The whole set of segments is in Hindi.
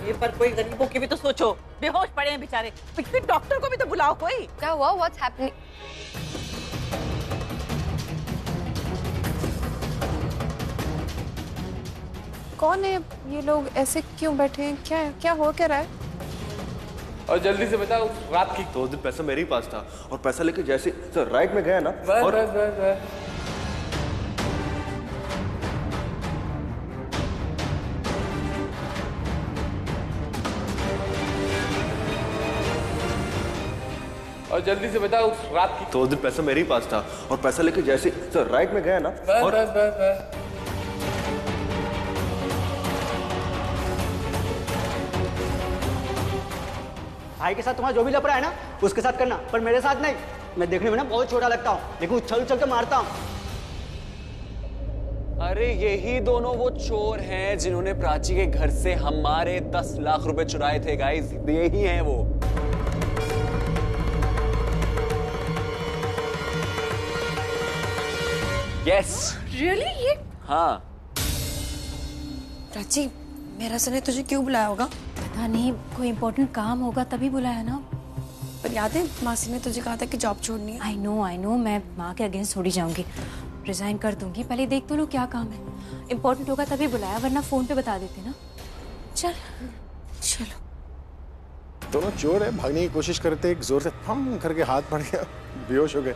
ये पर कोई गरीबों की भी तो सोचो, बेहोश पड़े हैं बेचारे। फिर डॉक्टर को भी तो बुलाओ कोई। क्या हुआ? What's happening? कौन है ये लोग? ऐसे क्यों बैठे हैं? क्या हो क्या रहा है? और जल्दी से बता, उस रात की 2 दिन पैसा मेरे ही पास था और पैसा लेके जैसे सर राइट में गया ना बस और बस बस बस। और जल्दी से बता, उस रात की 2 दिन पैसा मेरे ही पास था और पैसा लेके जैसे सर राइट में गया ना बस और बस बस बस। भाई के साथ तुम्हारा जो भी लफड़ा है ना उसके साथ करना, पर मेरे साथ नहीं। मैं देखने में ना बहुत छोटा लगता हूँ, लेकिन उछल उछल के मारता हूँ। अरे यही दोनों वो चोर हैं जिन्होंने प्राची के घर से हमारे 10 लाख रुपए चुराए थे गाइस। यही हैं वो। Yes really? ये हाँ। प्राची, मेरा सर ने तुझे क्यों बुलाया होगा? पता नहीं, कोई इम्पोर्टेंट काम होगा तभी बुलाया ना। पर याद है मासी ने तुझे कहा था कि जॉब छोड़नी है। आई नो, मैं माँ के अगेंस्ट थोड़ी जाऊंगी, रिजाइन कर दूंगी। पहले देख तो लो क्या काम है। इम्पोर्टेंट होगा तभी बुलाया, वरना फोन पे बता देते ना। चलो। दोनों चोर है, भागने की कोशिश करते, एक जोर से थम करके हाथ पड़ गया, बेहोश हो गए।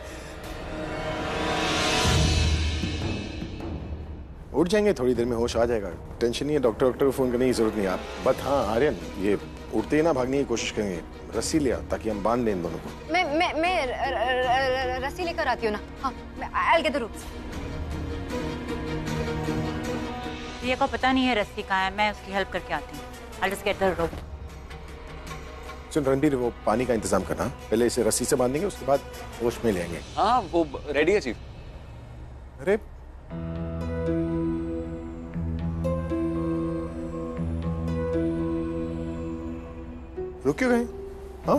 उठ जाएंगे थोड़ी देर में, होश आ जाएगा, टेंशन नहीं है। डॉक्टर को फोन करने की जरूरत नहीं है आप। बट हाँ आर्यन, ये उठते ही ना भागने की कोशिश करेंगे। रस्सी लिया ताकि हम बांध लें इन दोनों को। मैं रस्सी लेकर आती हूँ ना। हाँ, I'll get the rope। ये को पता नहीं है रस्सी कहाँ है, मैं उसकी हेल्प करके आती हूँ। I'll just get the rope। सुन रणबीर, वो पानी का इंतजाम करना, पहले इसे रस्सी से बांधेंगे, उसके बाद होश में ले आएंगे। हाँ वो रेडी है चीफ। अरे रुक क्यों गए? हाँ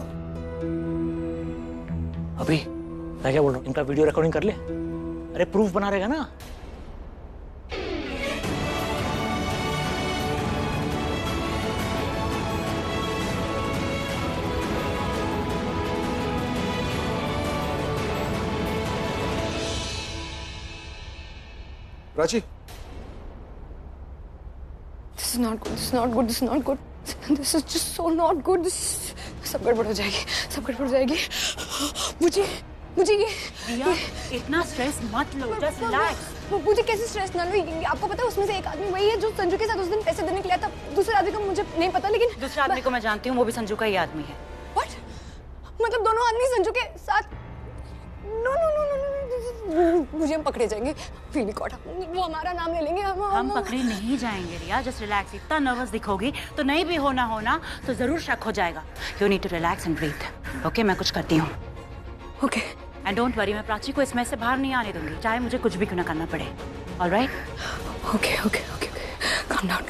अभी मैं क्या बोल रहा हूँ, इनका वीडियो रिकॉर्डिंग कर ले। अरे प्रूफ बना रहेगा ना। Prachi, This is not good. This is not good. This is not good. This is just so not good. सब गड़बड़ हो जाएगी, सब गड़बड़ हो जाएगी। मुझे ये इतना स्ट्रेस मत लो, जस्ट रिलैक्स। मुझे कैसे स्ट्रेस ना लो? आपको पता है उसमें से एक आदमी वही है जो संजू के साथ उस दिन पैसे देने के लिए आया था। दूसरे आदमी का मुझे नहीं पता, लेकिन दूसरे आदमी को मैं जानती हूँ, वो भी संजू का ही आदमी है। What? मतलब दोनों आदमी संजू के साथ? नो, मुझे हम पकड़े जाएंगे। Feel me caught. वो हमारा नाम ले लेंगे। हम पकड़े नहीं जाएंगे रिया, जस्ट रिलैक्स। इतना नर्वस दिखोगी तो नहीं भी होना तो जरूर शक हो जाएगा। You need to relax and breathe. Okay, मैं कुछ करती हूँ। ओके। एंड डोंट वरी, मैं प्राची को इसमें से बाहर नहीं आने दूंगी, चाहे मुझे कुछ भी क्यों ना करना पड़े। ऑलराइट? ओके। Calm down.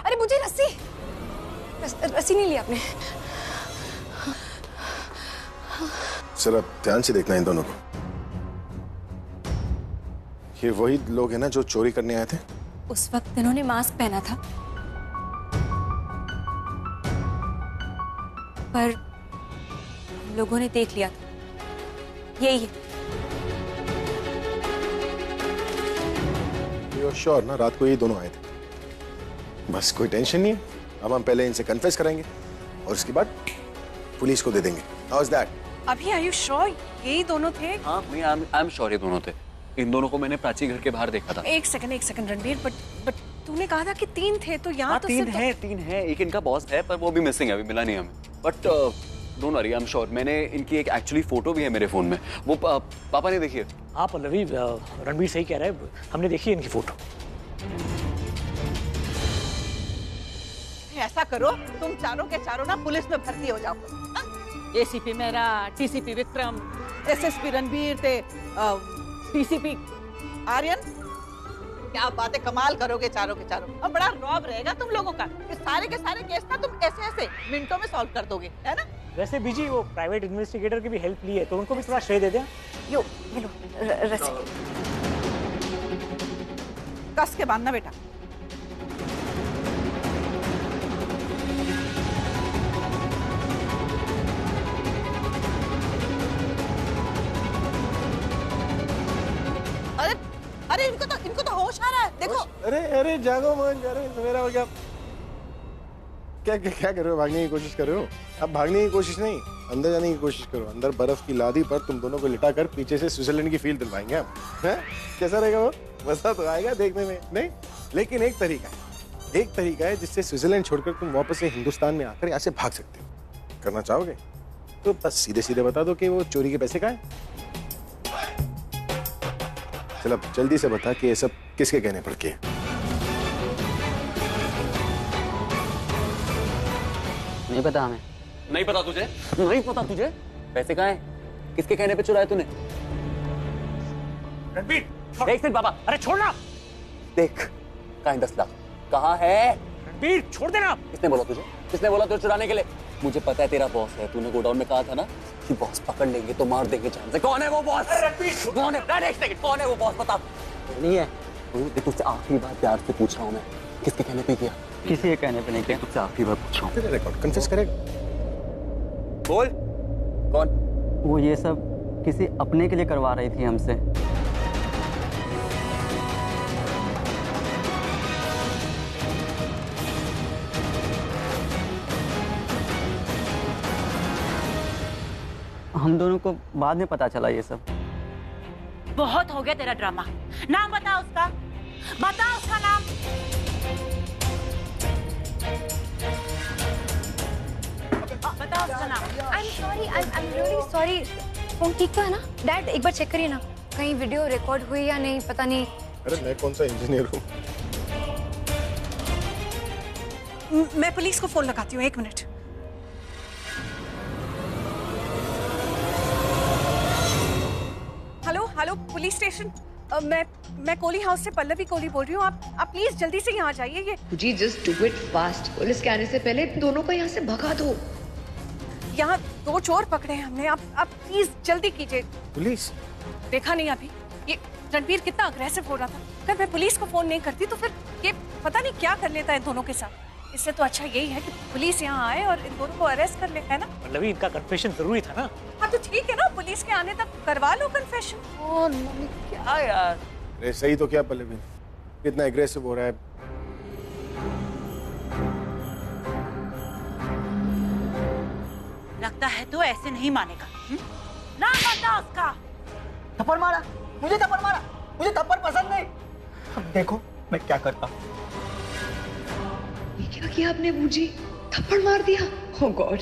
अरे मुझे रस्सी नहीं ली आपने। जरा ध्यान से देखना इन दोनों को। ये वही लोग हैं ना जो चोरी करने आए थे? उस वक्त इन्होंने मास्क पहना था, पर हम लोगों ने देख लिया था यही है। यू श्योर ना रात को ये दोनों आए थे? बस कोई टेंशन नहीं है। अब हम पहले इनसे कन्फेस कराएंगे और उसके बाद पुलिस को दे देंगे। How is that? अभी आर यू श्योर यही दोनों थे? हाँ आई एम श्योर ये दोनों थे। इन दोनों को मैंने प्राची घर के बाहर देखा था। एक सेकंड रणबीर, बट तूने कहा था कि 3 थे, तो यहाँ तो तीन है। एक इनका बॉस है पर वो भी मिसिंग है, अभी मिला नहीं हमें। But don't worry, I am sure. मैंने इनकी एक एक्चुअली फोटो भी है मेरे फोन में, वो पापा ने देखी है। हाँ पल्लवी, रणबीर सही कह रहा है, हमने देखी है इनकी फोटो। ऐसा करो, तुम चारों के चारों ना पुलिस में भर्ती हो जाओ। एसीपी मेरा, टीसीपी विक्रम, एसएसपी रणबीर थे, डीसीपी आर्यन। क्या बातें कमाल करोगे चारों के चारों। अब बड़ा रौब रहेगा तुम लोगों का। ये सारे के सारे केस ना तुम ऐसे मिनटों में सॉल्व कर दोगे, है ना? वैसे बीजी वो प्राइवेट इन्वेस्टिगेटर की भी हेल्प ली है, तो उनको भी थोड़ा श्रेय दे दें। यो ये लो रस्सी। कस के बांधना बेटा। देखो। अरे अरे जागो मन, अरे सवेरा हो गया। क्या क्या क्या कर रहे हो? भागने की कोशिश कर रहे हो? अब भागने की कोशिश नहीं, अंदर जाने की कोशिश करो। अंदर बर्फ की लादी पर तुम दोनों को लिटा कर पीछे से स्विट्जरलैंड की फील दिलवाएंगे हम। हैं? कैसा रहेगा वो? मजा तो आएगा देखने में, नहीं? लेकिन एक तरीका है जिससे स्विट्जरलैंड छोड़कर तुम वापस से हिंदुस्तान में आकर यहाँ से भाग सकते हो। करना चाहोगे? तो बस सीधे सीधे बता दो कि वो चोरी के पैसे कहाँ हैं। चल अब जल्दी से बता कि ये सब किसके कहने पर किए। नहीं पता हमें। नहीं पता तुझे? नहीं पता तुझे? पैसे कहाँ हैं? किसके कहने पे चुराए तूने? रणबीर, एक सेकंड बाबा। अरे छोड़ना। देख, कहाँ है 10 लाख? कहाँ है? रणबीर छोड़ देना। किसने बोला तुझे? किसने बोला तुझे चुराने के लिए? मुझे पता है तेरा बॉस है। तूने गोडाउन में कहा था ना कि बॉस पकड़ लेंगे तो मार देंगे जान से। कौन है वो बॉस? कौन है? कौन है वो बॉस? बता। नहीं है। तुझसे आखिरी बार प्यार से पूछ रहा हूँ मैं, किसके कहने पे किया? किसी के कहने पे नहीं किया। तुझसे आखिरी बार पूछ रहा हूँ। तेरा रिकॉर्ड कन्फेस करेगा। बोल। कौन? वो ये सब किसी अपने के लिए करवा रही थी हमसे। हम दोनों को बाद में पता चला ये सब। बहुत हो गया तेरा ड्रामा। नाम बता उसका, बता उसका नाम। बता उसका नाम। I'm really sorry। फोन ठीक तो है ना? डैड एक बार चेक करिए ना, कहीं वीडियो रिकॉर्ड हुई या नहीं, पता नहीं। अरे मैं कौन सा इंजीनियर हूँ? मैं पुलिस को फोन लगाती हूँ, 1 मिनट। Hello police station. मैं कोहली हाउस से पल्लवी कोहली बोल रही हूँ। आप प्लीज जल्दी से यहाँ जाइए। ये जी just do it fast. Police के आने से पहले दोनों को यहाँ से भगा दो। यहाँ 2 चोर पकड़े हैं हमने। आप प्लीज जल्दी कीजिए। पुलिस? देखा नहीं अभी ये रणबीर कितना अग्रेसिव हो रहा था। अगर मैं पुलिस को फोन नहीं करती तो फिर ये पता नहीं क्या कर लेता है दोनों के साथ। इससे तो अच्छा यही है कि पुलिस यहाँ आए और इन दोनों को अरेस्ट कर ले, है ना? पल्लवी, इनका कन्फेशन जरूरी था ना। हाँ तो ठीक है ना, पुलिस के आने तक करवा लो कन्फेशन। ओह मम्मी क्या यार। अरे सही तो क्या पल्लवी, कितना एग्रेसिव हो रहा है। लगता है तो ऐसे नहीं मानेगा। नाम बता उसका। थप्पड़ मारा, मुझे थप्पड़ मारा, मुझे थप्पड़ पसंद नहीं। अब देखो मैं क्या करता। ये क्या किया आपने बूजी? थप्पड़ मार दिया? ओह गॉड।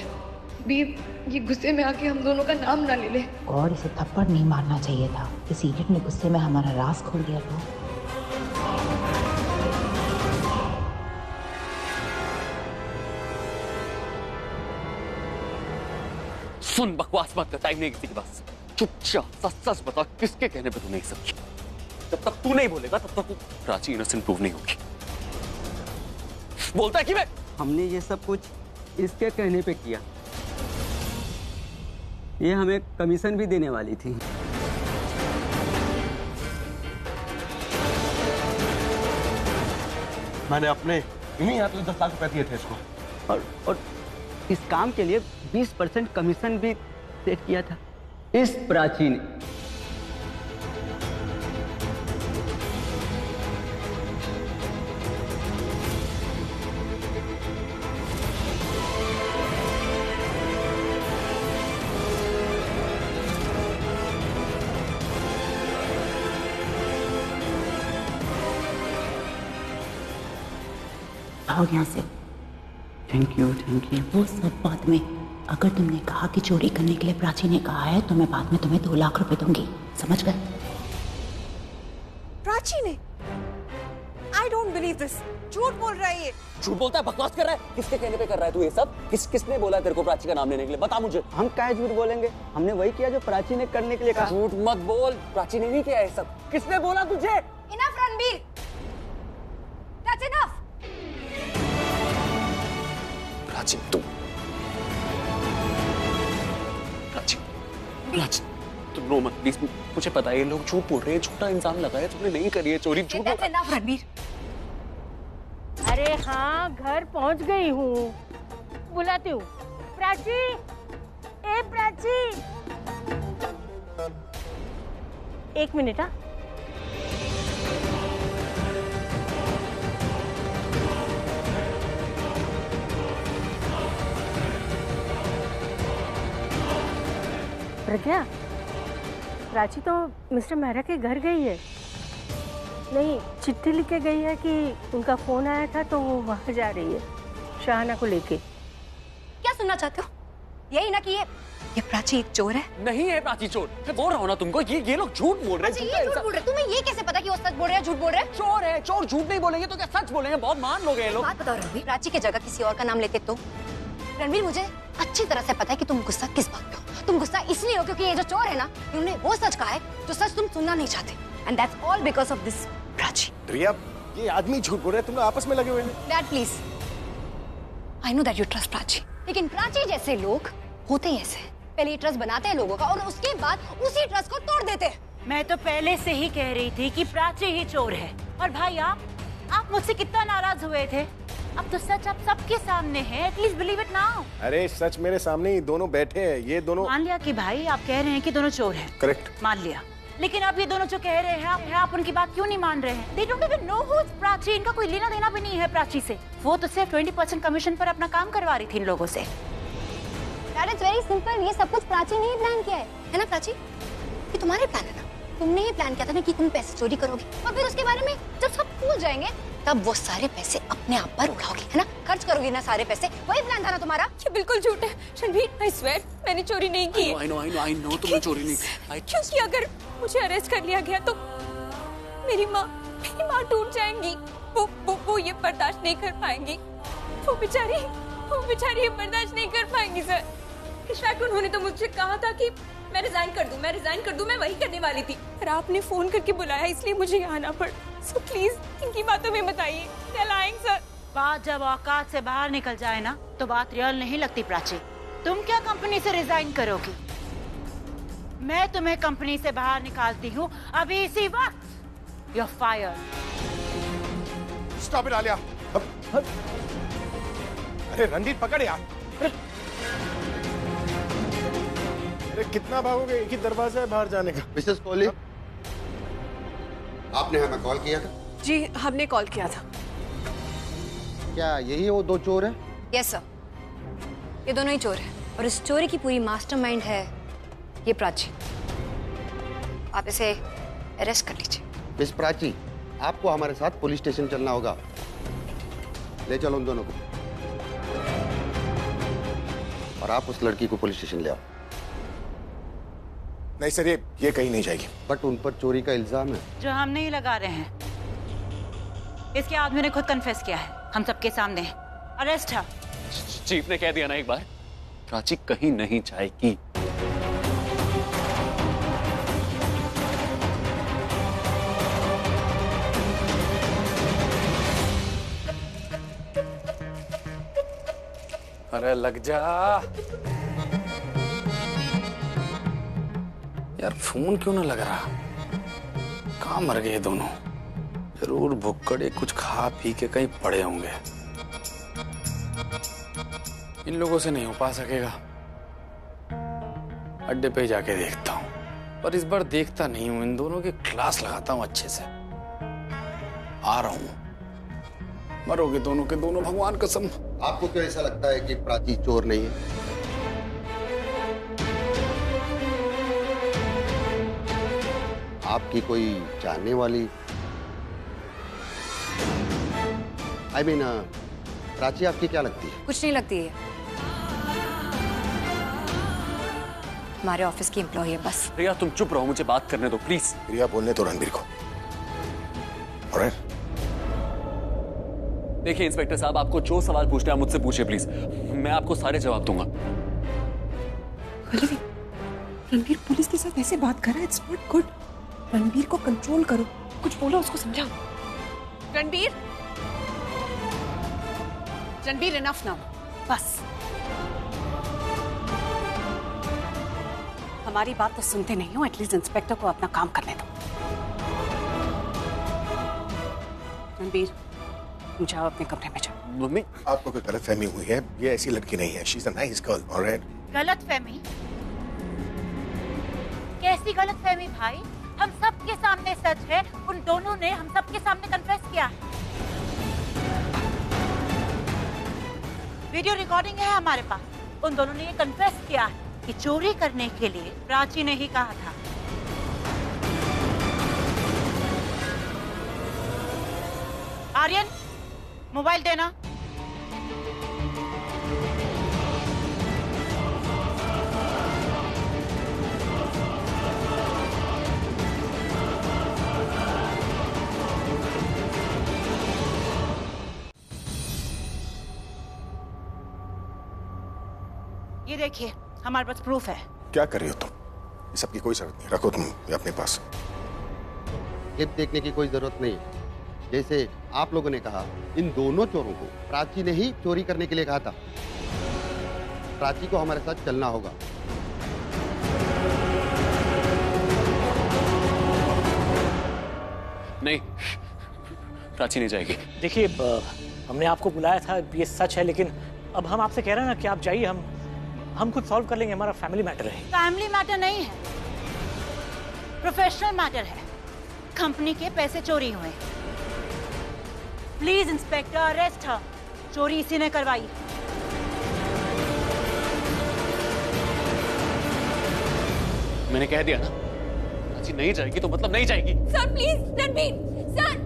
बीर, ये गुस्से में आके हम दोनों का नाम ना ले ले। और इसे थप्पड़ नहीं मारना चाहिए था। इस इडियट ने गुस्से में हमारा राज खोल दिया तो। सुन, बकवास मत कर, टाइम नहीं किसी के पास। चुपचाप सच बता, किसके कहने पे तूने ये सब किया? जब तक तू नहीं बोलेगा तब तक प्राची इनोसेंट प्रूव नहीं होगी। बोलता है कि हमने ये सब कुछ इसके कहने पे किया। ये हमें कमीशन भी देने वाली थी। मैंने अपने इन्हीं हाथ में 10 लाख रुपए दिए थे इसको। और इस काम के लिए 20% कमीशन भी सेट किया था इस प्राची ने। भाग यहाँ से। Thank you. वो सब बाद में। अगर तुमने कहा कि चोरी करने के लिए प्राची ने कहा है तो मैं बाद में तुम्हें 2 लाख रुपए दूंगी, समझ गए? प्राची ने? I don't believe this। झूठ बोल रहा है ये। झूठ बोलता है, बकवास कर रहा है। किसके कहने पे कर रहा है तू ये सब? किसने बोला तेरे को प्राची का नाम लेने के लिए? बता मुझे। हम क्या झूठ बोलेंगे? हमने वही किया जो प्राची ने करने के लिए कहा। झूठ मत बोल, प्राची ने नहीं किया ये सब। किसने बोला तुझे? Enough Ranbir. That's enough। Prachi तुम रो मत प्लीज। मुझे पता है ये लोग झूठ बोल रहे हैं, झूठा इंसान लगा है, तुमने नहीं करी है चोरी। झूठ रणबीर। अरे हाँ, घर पहुंच गई हूँ। बुलाती हूँ। प्राची, ए प्राची, 1 मिनट। हाँ घर गया? प्राची तो मिस्टर मेहरा के घर गई है। नहीं, चिट्ठी लिख के गई है कि उनका फोन आया था तो वो वहां जा रही है शाहाना को लेके। क्या सुनना चाहते हो? यही ना कि ये प्राची एक चोर है? नहीं है प्राची चोर, मैं बोल रहा हूँ ना तुमको, ये लोग झूठ बोल रहे हैं। ये झूठ बोल रहे हैं? तुम्हें ये कैसे पता कि वो सच बोल रहे हैं झूठ बोल रहे हैं? चोर है, चोर झूठ नहीं बोलेंगे तो क्या सच बोलेंगे? बहुत मान लोग हैं लोग। बात बताओ रणवीर, प्राची की जगह किसी और का नाम लेते तो? रणवीर, मुझे अच्छी तरह से पता है कि तुम गुस्सा किस बात पे हो। तुम गुस्सा इसलिए हो क्योंकि ये जो चोर है ना, इन्होंने वो सच कहा है जो सच तुम सुनना नहीं चाहते। And that's all because of this Prachi. Riya, ये आदमी झूठ बोल रहे हैं, तुम लोग आपस में लगे हुए हैं। Dad please, I know that you trust Prachi, लेकिन प्राची जैसे लोग होते ही ऐसे, पहले ये ट्रस्ट बनाते हैं लोगों का और उसके बाद उसी ट्रस्ट को तोड़ देते हैं। मैं तो पहले से ही कह रही थी कि प्राची ही चोर है। और भाई आप मुझसे कितना नाराज हुए थे, अब तो सच आप सबके सामने है। At least believe it now. अरे सच मेरे सामने ही दोनों बैठे हैं, ये दोनों। मान लिया कि भाई आप कह रहे हैं कि दोनों चोर हैं। करेक्ट। मान लिया, लेकिन अब ये दोनों जो कह रहे हैं आप उनकी बात क्यों नहीं मान रहे हैं? They don't even know who is Prachi. इनका कोई लेना देना भी नहीं है प्राची से। वो तो सिर्फ 20% कमीशन पर अपना काम करवा रही थी इन लोगों से। That is very simple, ये सब कुछ प्राची ने ही प्लान किया है ना प्राची? ये तुम्हारे प्लान है ना? तुमने ही प्लान किया था ना कि तुम पैसे चोरी करोगी और फिर उसके बारे में जब सब भूल जाएंगे तब वो सारे पैसे अपने आप पर उड़ाओगी, है ना? खर्च करोगी ना सारे पैसे, वही प्लान था ना तुम्हारा? ये बिल्कुल झूठ है रणवीर, I swear, मैंने चोरी नहीं की। I know, तुमने चोरी नहीं की। क्योंकि अगर मुझे अरेस्ट कर लिया गया तो मेरी माँ टूट जाएंगी। वो ये बर्दाश्त नहीं कर पाएंगी। वो बेचारी ये बर्दाश्त नहीं कर पाएंगी सर। इनफैक्ट उन्होंने तो मुझसे कहा था कि मैं रिजाइन कर दूं, मैं वही करने वाली थी। पर आपने फोन करके बुलाया इसलिए मुझे यहाँ आना पड़ा। सो प्लीज इनकी बातों में बताइए। सर, बात जब औकात से बाहर निकल जाए ना तो बात रियल नहीं लगती प्राची। तुम क्या कंपनी से रिजाइन करोगी? मैं तुम्हें कंपनी से बाहर निकालती हूँ अभी इसी वक्त। You're fired। Stop it Alia. अरे रणदीप पकड़ यार। अरे कितना भागोगे, एक ही दरवाजा है बाहर जाने का। मिसेस कोहली, आपने हमें कॉल किया था? जी हमने कॉल किया था। क्या यही वो दो चोर हैं? यस सर, ये दोनों ही चोर हैं और इस चोरी की पूरी मास्टरमाइंड है ये प्राची। आप इसे अरेस्ट कर लीजिए। मिस प्राची, आपको हमारे साथ पुलिस स्टेशन चलना होगा। ले चलो उन दोनों को और आप उस लड़की को पुलिस स्टेशन ले आओ। नहीं सर, ये कहीं नहीं जाएगी। बट उन पर चोरी का इल्जाम है जो हम नहीं लगा रहे हैं। इसके आदमी ने खुद कन्फेस किया है हम सबके सामने। अरेस्ट है। चीफ ने कह दिया ना एक बार, प्राची कहीं नहीं जाएगी। अरे लग जा यार, फोन क्यों ना लग रहा? कहाँ मर गए दोनों? जरूर भुक्कड़े कुछ खा पी के कहीं पड़े होंगे। इन लोगों से नहीं हो पा सकेगा। अड्डे पे जाके देखता हूँ, पर इस बार देखता नहीं हूँ, इन दोनों की क्लास लगाता हूँ अच्छे से। आ रहा हूँ। मरोगे दोनों के दोनों, भगवान कसम। आपको क्यों ऐसा लगता है कि प्राची चोर नहीं है? आपकी कोई जानने वाली, I mean, प्राची आपकी क्या लगती है? कुछ नहीं लगती है, हमारे ऑफिस की एम्प्लॉय है बस। रिया तुम चुप रहो, मुझे बात करने दो प्लीज। रिया बोलने तो रणबीर को। Alright? देखिए इंस्पेक्टर साहब, आपको जो सवाल पूछना है मुझसे पूछिए प्लीज, मैं आपको सारे जवाब दूंगा। रणबीर पुलिस के साथ ऐसे बात कर रहा है, इट्स नॉट गुड। रणबीर को कंट्रोल करो, कुछ बोलो उसको समझाओ। रणबीर इनफ नाउ, बस। हमारी बात तो सुनते नहीं हो, एटलीस्ट इंस्पेक्टर को अपना काम करने दो। रणबीर जाओ अपने कमरे में जाओ। मम्मी, आपको कोई गलतफहमी हुई है, ये ऐसी लड़की नहीं है। She is a nice girl, alright? गलतफहमी? कैसी गलतफहमी भाई? हम सबके सामने सच है, उन दोनों ने हम सबके सामने कन्फेस किया है। वीडियो रिकॉर्डिंग है हमारे पास, उन दोनों ने ये कन्फेस किया है। कि चोरी करने के लिए प्राची ने ही कहा था। आर्यन, मोबाइल देना। ये देखिए, हमारे पास प्रूफ है। क्या कर रही हो तुम? ये सब की कोई जरूरत नहीं, रखो तुम ये अपने पास। क्लिप देखने की कोई जरूरत नहीं। जैसे आप लोगों ने कहा, इन दोनों चोरों को प्राची ने ही चोरी करने के लिए कहा था। प्राची को हमारे साथ चलना होगा। नहीं, प्राची नहीं जाएगी। देखिए, हमने आपको बुलाया था, ये सच है, लेकिन अब हम आपसे कह रहे हैं ना कि आप जाइए, हम खुद सॉल्व कर लेंगे। हमारा फैमिली मैटर है। फैमिली मैटर नहीं है, प्रोफेशनल मैटर है। कंपनी के पैसे चोरी हुए। प्लीज इंस्पेक्टर, अरेस्ट हर। चोरी इसी ने करवाई। मैंने कह दिया ना, प्राची नहीं जाएगी तो मतलब नहीं जाएगी। Sir please, Ranbir sir.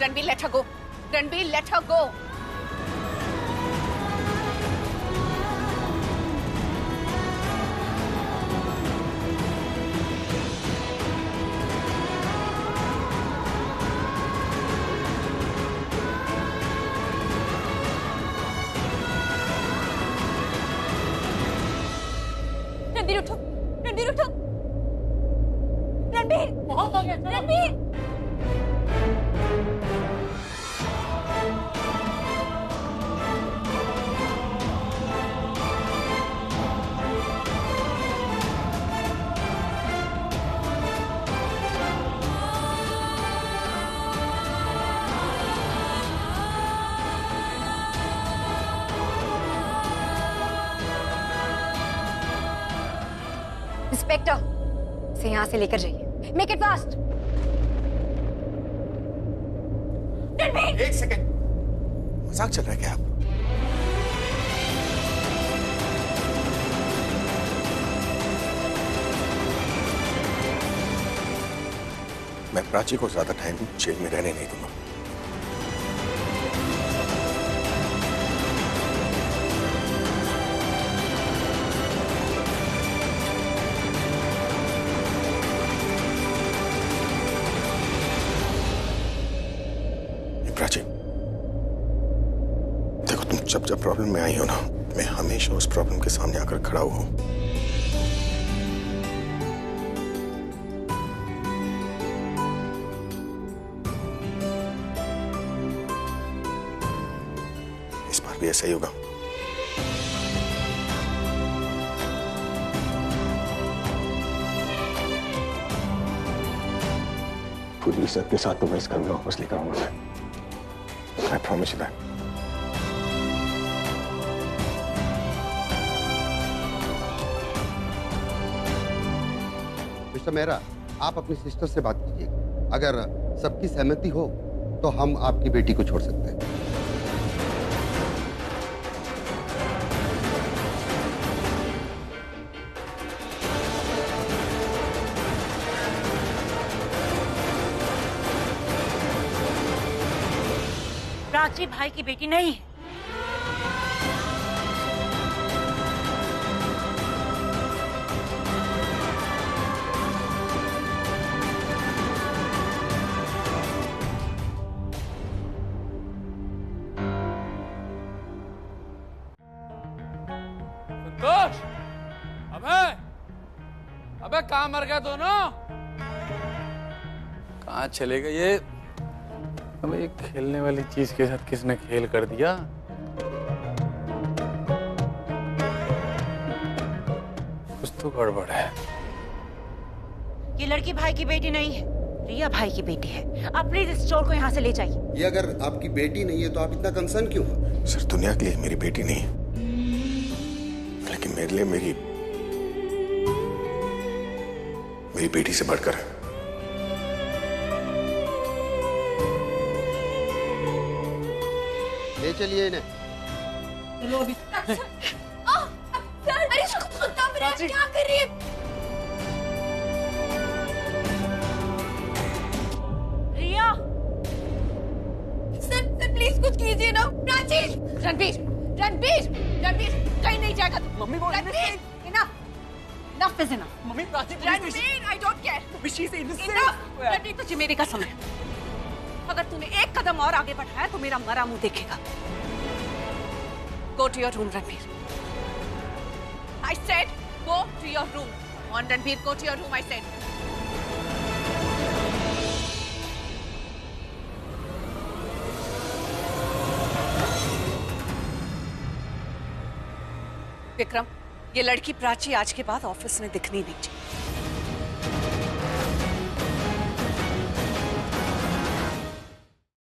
Ranbir, let her go. Ranbir, let her go. Ranbir उठो, रणबीर उठो, रणबीर, बहुत हो गया, रणबीर। इंस्पेक्टर, इसे यहाँ से लेकर जाइए। Make it fast. एक सेकंड, मजाक चल रहा है क्या? मैं प्राची को ज्यादा टाइम जेल में रहने नहीं दूंगा। प्राची, देखो, तुम जब प्रॉब्लम में आई हो ना, मैं हमेशा उस प्रॉब्लम के सामने आकर खड़ा हुआ हूं। इस बार भी ऐसा ही होगा। पूरी इज्जत के साथ तुम्हें इस घर में वापस लेकर आऊंगा। I promise you that. Mister Mehra, आप अपनी सिस्टर से बात कीजिए। अगर सबकी सहमति हो तो हम आपकी बेटी को छोड़ सकते हैं। प्राची भाई की बेटी नहीं है। संतोष, अबे कहाँ मर गए दोनों? कहाँ चले गए ये? अब एक खेलने वाली चीज के साथ किसने खेल कर दिया? कुछ तो गड़बड़ है। ये लड़की भाई की बेटी नहीं है, रिया भाई की बेटी है। आप प्लीज इस चोर को यहाँ से ले जाइए। ये अगर आपकी बेटी नहीं है तो आप इतना कंसर्न क्यों हो? सर, दुनिया के लिए मेरी बेटी नहीं है, लेकिन मेरे लिए मेरी बेटी से बढ़कर है। ले चलिए इन्हें। चलो अभी। अरे इसको क्या कर रही है? रिया, सर प्लीज कुछ कीजिए ना। प्राची, रणबीर कहीं नहीं जाएगा। मम्मी वो Ranbir, enough is enough. Mummy Prachi Ranbir, I don't care. Enough. Ranbir, तुझे मेरी कसम है, अगर तूने एक कदम और आगे बढ़ाया तो मेरा मरा मुंह देखेगा। Go to your room, Ranveer. I said, go to your room. Come on, Ranveer, go to your room, I said. Vikram, ये लड़की प्राची आज के बाद ऑफिस में दिखनी नहीं चाहिए।